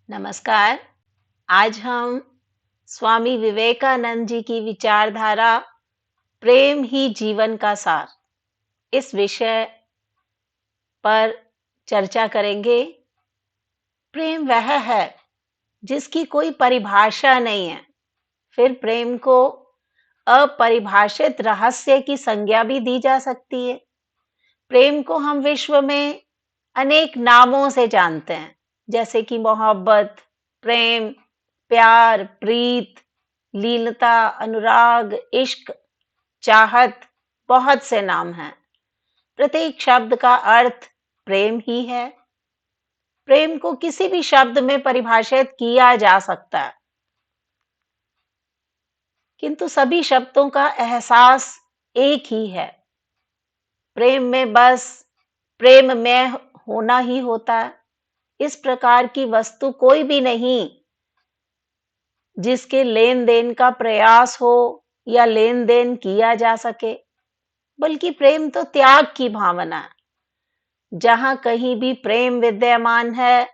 नमस्कार। आज हम स्वामी विवेकानंद जी की विचारधारा प्रेम ही जीवन का सार इस विषय पर चर्चा करेंगे। प्रेम वह है जिसकी कोई परिभाषा नहीं है। फिर प्रेम को अपरिभाषित रहस्य की संज्ञा भी दी जा सकती है। प्रेम को हम विश्व में अनेक नामों से जानते हैं, जैसे कि मोहब्बत, प्रेम, प्यार, प्रीत, लीनता, अनुराग, इश्क, चाहत, बहुत से नाम हैं। प्रत्येक शब्द का अर्थ प्रेम ही है। प्रेम को किसी भी शब्द में परिभाषित किया जा सकता है, किंतु सभी शब्दों का एहसास एक ही है। प्रेम में बस प्रेम में होना ही होता है। इस प्रकार की वस्तु कोई भी नहीं जिसके लेन देन का प्रयास हो या लेन देन किया जा सके, बल्कि प्रेम तो त्याग की भावना है। जहां कहीं भी प्रेम विद्यमान है,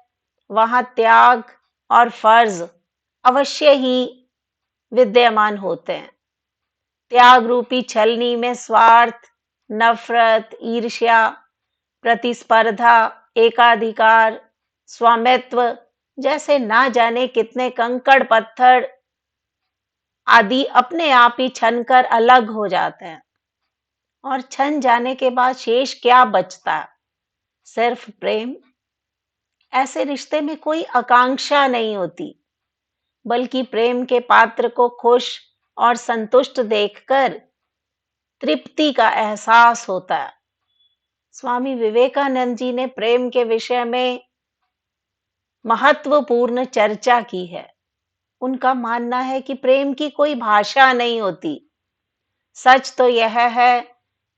वहां त्याग और फर्ज अवश्य ही विद्यमान होते हैं। त्याग रूपी छलनी में स्वार्थ, नफरत, ईर्ष्या, प्रतिस्पर्धा, एकाधिकार, स्वामित्व जैसे ना जाने कितने कंकड़ पत्थर आदि अपने आप ही छनकर अलग हो जाते हैं। और छन जाने के बाद शेष क्या बचता है? सिर्फ प्रेम। ऐसे रिश्ते में कोई आकांक्षा नहीं होती, बल्कि प्रेम के पात्र को खुश और संतुष्ट देखकर तृप्ति का एहसास होता है। स्वामी विवेकानंद जी ने प्रेम के विषय में महत्वपूर्ण चर्चा की है। उनका मानना है कि प्रेम की कोई भाषा नहीं होती। सच तो यह है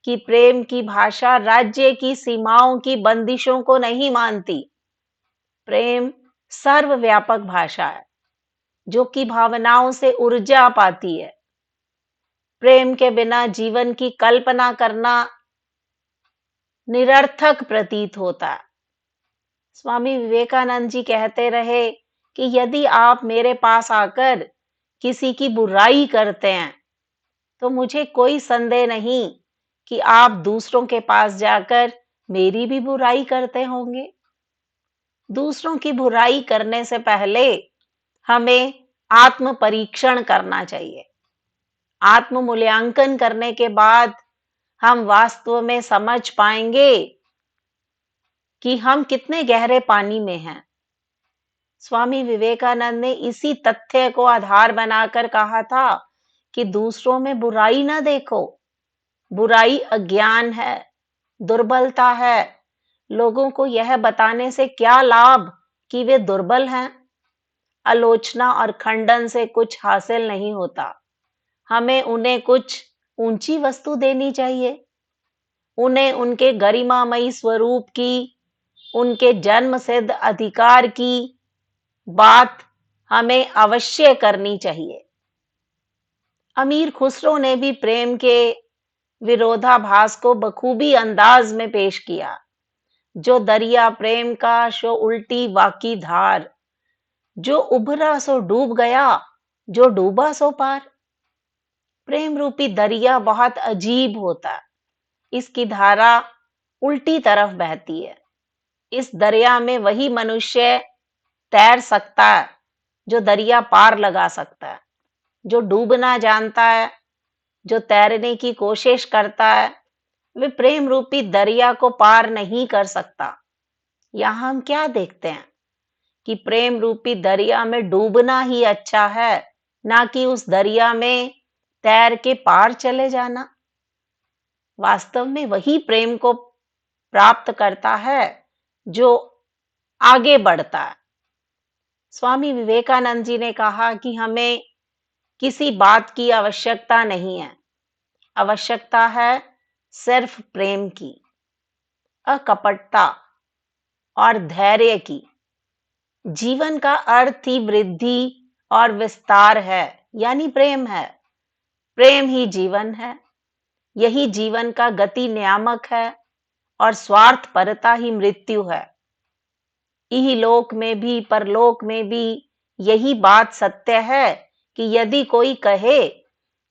कि प्रेम की भाषा राज्य की सीमाओं की बंदिशों को नहीं मानती। प्रेम सर्वव्यापक भाषा है, जो कि भावनाओं से ऊर्जा पाती है। प्रेम के बिना जीवन की कल्पना करना निरर्थक प्रतीत होता है। स्वामी विवेकानंद जी कहते रहे कि यदि आप मेरे पास आकर किसी की बुराई करते हैं, तो मुझे कोई संदेह नहीं कि आप दूसरों के पास जाकर मेरी भी बुराई करते होंगे। दूसरों की बुराई करने से पहले हमें आत्म परीक्षण करना चाहिए। आत्म मूल्यांकन करने के बाद हम वास्तव में समझ पाएंगे कि हम कितने गहरे पानी में हैं। स्वामी विवेकानंद ने इसी तथ्य को आधार बनाकर कहा था कि दूसरों में बुराई ना देखो। बुराई अज्ञान है, दुर्बलता है। लोगों को यह बताने से क्या लाभ कि वे दुर्बल हैं। आलोचना और खंडन से कुछ हासिल नहीं होता। हमें उन्हें कुछ ऊंची वस्तु देनी चाहिए। उन्हें उनके गरिमामयी स्वरूप की, उनके जन्म सिद्ध अधिकार की बात हमें अवश्य करनी चाहिए। अमीर खुसरो ने भी प्रेम के विरोधाभास को बखूबी अंदाज में पेश किया। जो दरिया प्रेम का सो उल्टी वाकी धार, जो उभरा सो डूब गया, जो डूबा सो पार। प्रेम रूपी दरिया बहुत अजीब होता है। इसकी धारा उल्टी तरफ बहती है। इस दरिया में वही मनुष्य तैर सकता है जो दरिया पार लगा सकता है। जो डूबना जानता है, जो तैरने की कोशिश करता है, वे प्रेम रूपी दरिया को पार नहीं कर सकता। यहाँ हम क्या देखते हैं कि प्रेम रूपी दरिया में डूबना ही अच्छा है, ना कि उस दरिया में तैर के पार चले जाना। वास्तव में वही प्रेम को प्राप्त करता है जो आगे बढ़ता है। स्वामी विवेकानंद जी ने कहा कि हमें किसी बात की आवश्यकता नहीं है। आवश्यकता है सिर्फ प्रेम की, अकपटता और धैर्य की। जीवन का अर्थ ही वृद्धि और विस्तार है, यानी प्रेम है। प्रेम ही जीवन है। यही जीवन का गति नियामक है और स्वार्थपरता ही मृत्यु है। इहलोक में भी परलोक में भी यही बात सत्य है कि यदि कोई कहे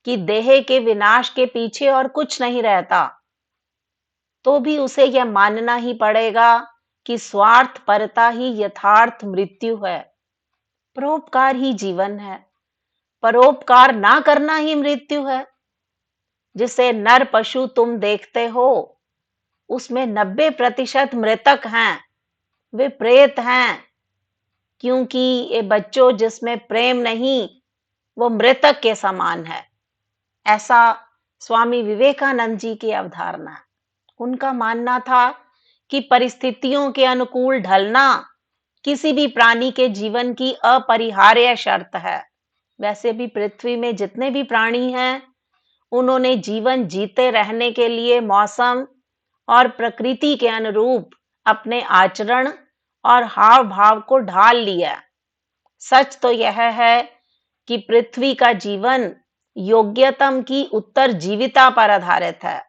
कि देह के विनाश के पीछे और कुछ नहीं रहता, तो भी उसे यह मानना ही पड़ेगा कि स्वार्थ परता ही यथार्थ मृत्यु है। परोपकार ही जीवन है, परोपकार ना करना ही मृत्यु है। जिसे नर पशु तुम देखते हो, उसमें 90% मृतक हैं, वे प्रेत हैं, क्योंकि ये बच्चों जिसमें प्रेम नहीं, वो मृतक के समान है। ऐसा स्वामी विवेकानंद जी की अवधारणा है। उनका मानना था कि परिस्थितियों के अनुकूल ढलना किसी भी प्राणी के जीवन की अपरिहार्य शर्त है। वैसे भी पृथ्वी में जितने भी प्राणी हैं, उन्होंने जीवन जीते रहने के लिए मौसम और प्रकृति के अनुरूप अपने आचरण और हाव भाव को ढाल लिया। सच तो यह है कि पृथ्वी का जीवन योग्यतम की उत्तरजीविता पर आधारित है।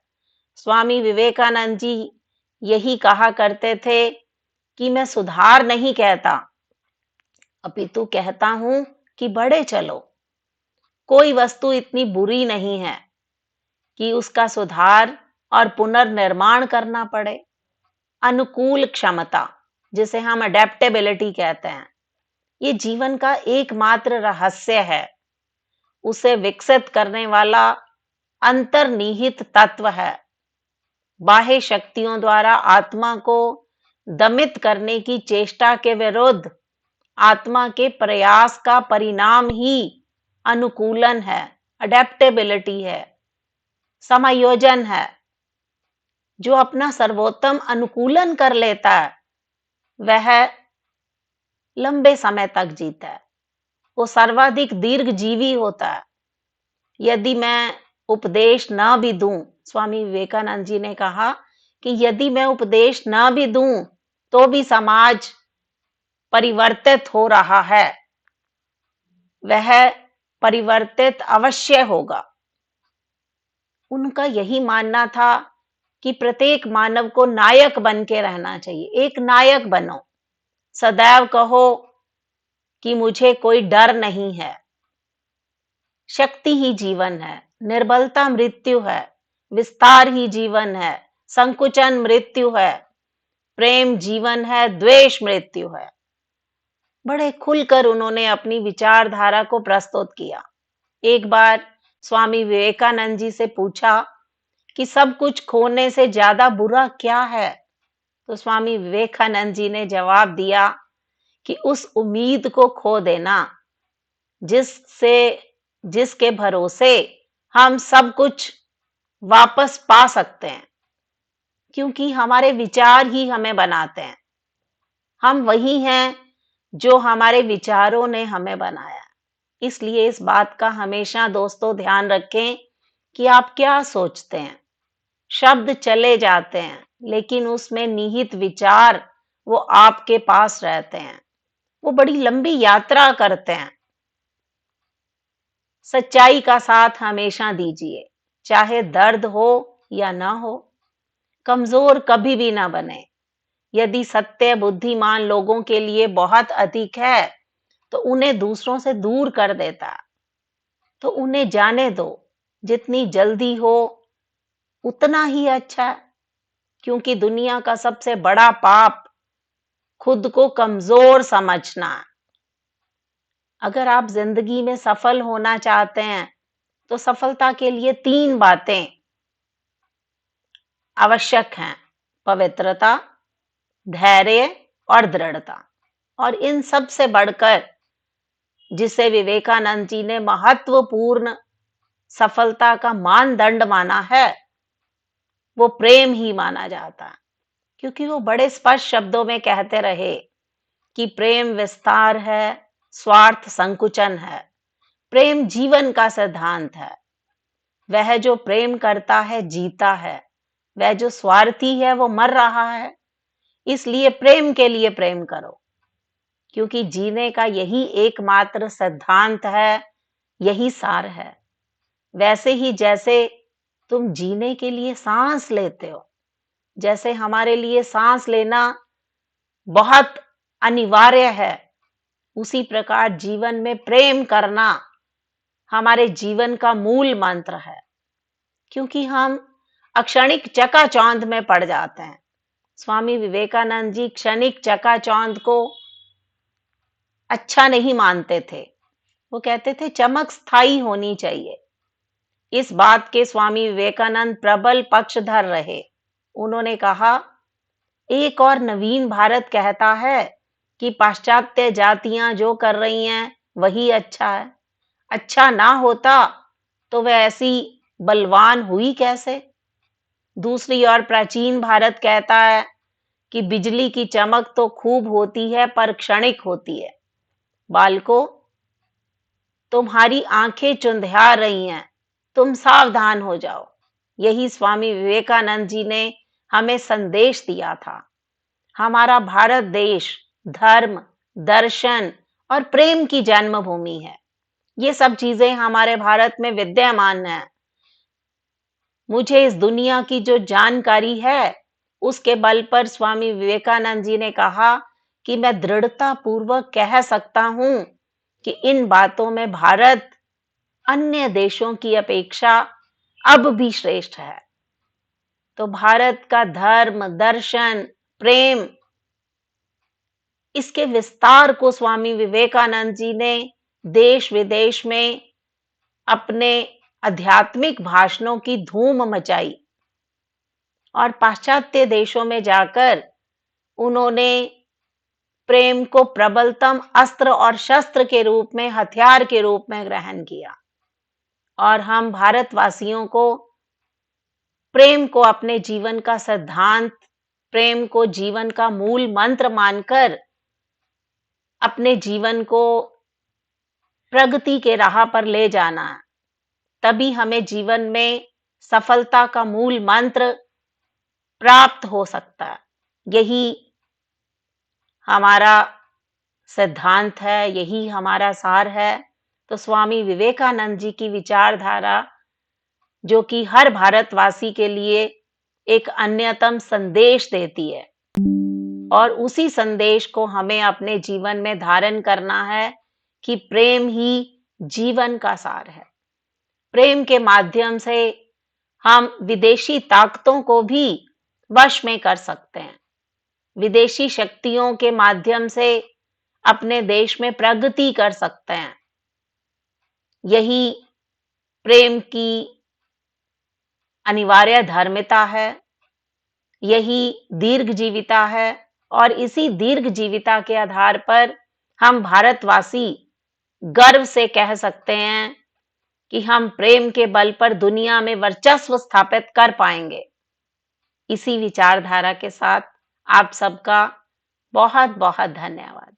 स्वामी विवेकानंद जी यही कहा करते थे कि मैं सुधार नहीं कहता, अपितु कहता हूं कि बढ़े चलो। कोई वस्तु इतनी बुरी नहीं है कि उसका सुधार और पुनर्निर्माण करना पड़े। अनुकूल क्षमता, जिसे हम अडेप्टेबिलिटी कहते हैं, ये जीवन का एकमात्र रहस्य है। उसे विकसित करने वाला अंतर्निहित तत्व है। बाह्य शक्तियों द्वारा आत्मा को दमित करने की चेष्टा के विरुद्ध आत्मा के प्रयास का परिणाम ही अनुकूलन है, अडेप्टेबिलिटी है, समायोजन है। जो अपना सर्वोत्तम अनुकूलन कर लेता है, वह लंबे समय तक जीता है, वो सर्वाधिक दीर्घजीवी होता है। यदि मैं उपदेश ना भी दूं, स्वामी विवेकानंद जी ने कहा कि यदि मैं उपदेश ना भी दूं, तो भी समाज परिवर्तित हो रहा है, वह परिवर्तित अवश्य होगा। उनका यही मानना था कि प्रत्येक मानव को नायक बन के रहना चाहिए। एक नायक बनो, सदैव कहो कि मुझे कोई डर नहीं है। शक्ति ही जीवन है, निर्बलता मृत्यु है, विस्तार ही जीवन है, संकुचन मृत्यु है, प्रेम जीवन है, द्वेष मृत्यु है। बड़े खुलकर उन्होंने अपनी विचारधारा को प्रस्तुत किया। एक बार स्वामी विवेकानंद जी से पूछा कि सब कुछ खोने से ज्यादा बुरा क्या है, तो स्वामी विवेकानंद जी ने जवाब दिया कि उस उम्मीद को खो देना जिसके भरोसे हम सब कुछ वापस पा सकते हैं, क्योंकि हमारे विचार ही हमें बनाते हैं। हम वही हैं जो हमारे विचारों ने हमें बनाया। इसलिए इस बात का हमेशा दोस्तों ध्यान रखें कि आप क्या सोचते हैं। शब्द चले जाते हैं, लेकिन उसमें निहित विचार वो आपके पास रहते हैं, वो बड़ी लंबी यात्रा करते हैं। सच्चाई का साथ हमेशा दीजिए, चाहे दर्द हो या ना हो। कमजोर कभी भी ना बने। यदि सत्य बुद्धिमान लोगों के लिए बहुत अधिक है, तो उन्हें दूसरों से दूर कर देता। तो उन्हें जाने दो, जितनी जल्दी हो उतना ही अच्छा है, क्योंकि दुनिया का सबसे बड़ा पाप खुद को कमजोर समझना है। अगर आप जिंदगी में सफल होना चाहते हैं, तो सफलता के लिए 3 बातें आवश्यक हैं: पवित्रता, धैर्य और दृढ़ता। और इन सब से बढ़कर जिसे विवेकानंद जी ने महत्वपूर्ण सफलता का मानदंड माना है, वो प्रेम ही माना जाता है। क्योंकि वो बड़े स्पष्ट शब्दों में कहते रहे कि प्रेम विस्तार है, स्वार्थ संकुचन है। प्रेम जीवन का सिद्धांत है। वह जो प्रेम करता है जीता है, वह जो स्वार्थी है वो मर रहा है। इसलिए प्रेम के लिए प्रेम करो, क्योंकि जीने का यही एकमात्र सिद्धांत है, यही सार है। वैसे ही जैसे तुम जीने के लिए सांस लेते हो, जैसे हमारे लिए सांस लेना बहुत अनिवार्य है, उसी प्रकार जीवन में प्रेम करना हमारे जीवन का मूल मंत्र है। क्योंकि हम अक्षणिक चकाचौंध में पड़ जाते हैं। स्वामी विवेकानंद जी क्षणिक चकाचौंध को अच्छा नहीं मानते थे। वो कहते थे चमक स्थायी होनी चाहिए। इस बात के स्वामी विवेकानंद प्रबल पक्षधर रहे। उन्होंने कहा, एक और नवीन भारत कहता है कि पाश्चात्य जातियां जो कर रही हैं वही अच्छा है। अच्छा ना होता तो वह ऐसी बलवान हुई कैसे। दूसरी ओर प्राचीन भारत कहता है कि बिजली की चमक तो खूब होती है पर क्षणिक होती है। बालकों, तुम्हारी आंखें चुंधिया रही हैं, तुम सावधान हो जाओ। यही स्वामी विवेकानंद जी ने हमें संदेश दिया था। हमारा भारत देश धर्म, दर्शन और प्रेम की जन्मभूमि है। ये सब चीजें हमारे भारत में विद्यमान हैं। मुझे इस दुनिया की जो जानकारी है, उसके बल पर स्वामी विवेकानंद जी ने कहा कि मैं दृढ़ता पूर्वक कह सकता हूं कि इन बातों में भारत अन्य देशों की अपेक्षा अब भी श्रेष्ठ है। तो भारत का धर्म, दर्शन, प्रेम, इसके विस्तार को स्वामी विवेकानंद जी ने देश विदेश में अपने आध्यात्मिक भाषणों की धूम मचाई और पाश्चात्य देशों में जाकर उन्होंने प्रेम को प्रबलतम अस्त्र और शस्त्र के रूप में, हथियार के रूप में ग्रहण किया। और हम भारतवासियों को प्रेम को अपने जीवन का सिद्धांत, प्रेम को जीवन का मूल मंत्र मानकर अपने जीवन को प्रगति के राह पर ले जाना है। तभी हमें जीवन में सफलता का मूल मंत्र प्राप्त हो सकता है। यही हमारा सिद्धांत है, यही हमारा सार है। तो स्वामी विवेकानंद जी की विचारधारा, जो कि हर भारतवासी के लिए एक अन्यतम संदेश देती है, और उसी संदेश को हमें अपने जीवन में धारण करना है कि प्रेम ही जीवन का सार है। प्रेम के माध्यम से हम विदेशी ताकतों को भी वश में कर सकते हैं। विदेशी शक्तियों के माध्यम से अपने देश में प्रगति कर सकते हैं। यही प्रेम की अनिवार्य धर्मिता है, यही दीर्घ जीविता है। और इसी दीर्घ जीविता के आधार पर हम भारतवासी गर्व से कह सकते हैं कि हम प्रेम के बल पर दुनिया में वर्चस्व स्थापित कर पाएंगे। इसी विचारधारा के साथ आप सबका बहुत बहुत धन्यवाद।